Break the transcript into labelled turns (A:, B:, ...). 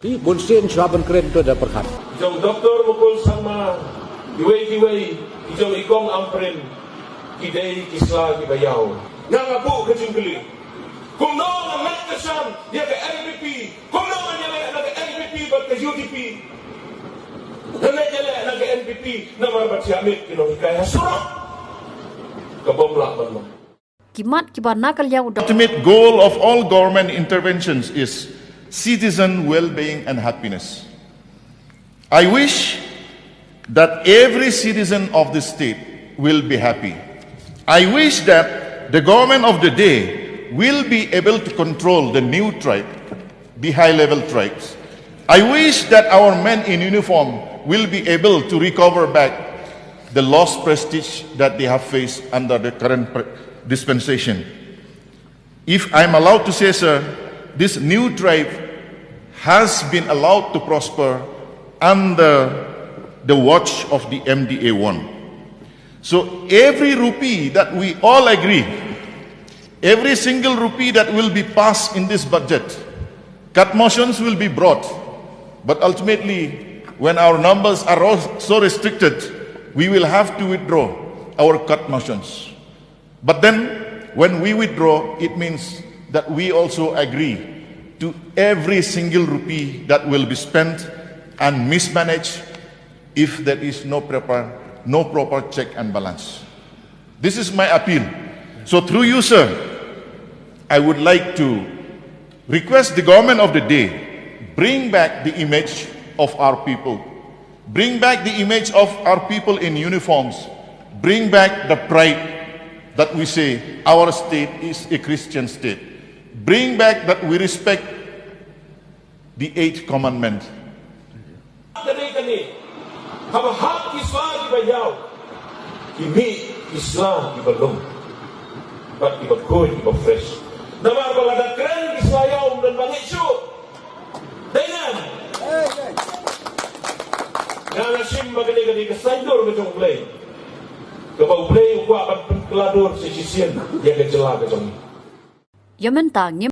A: Bunsin Schwaben keren itu ada perkat.
B: Jom doktor mukul sama iway jom ikong amprin kidei kisla kibayau. Nangapu kecingkeli. Kung no ang nagkasam dia ke NPP, kung no ang nyala ke NPP bat ke UTP. Nana nyala ke NPP nama bat siamit kinongikaya surah. Kabomlak mo.
C: Kimat kibar nakal yaw
D: The ultimate goal of all government interventions is citizen well-being and happiness. I wish that every citizen of the state will be happy. I wish that the government of the day will be able to control the new tribe, the high-level tribes. I wish that our men in uniform will be able to recover back the lost prestige that they have faced under the current dispensation. If I'm allowed to say, sir, this new tribe has been allowed to prosper under the watch of the MDA1. So every rupee that we all agree, every single rupee that will be passed in this budget, cut motions will be brought. But ultimately, when our numbers are all so restricted, we will have to withdraw our cut motions. But then, when we withdraw, it means that we also agree to every single rupee that will be spent and mismanaged if there is no proper check and balance. This is my appeal. So through you, sir, I would like to request the government of the day, bring back the image of our people. Bring back the image of our people in uniforms. Bring back the pride that we say our state is a Christian state. Bring back that we respect the 8th commandment.
C: Yaman Tang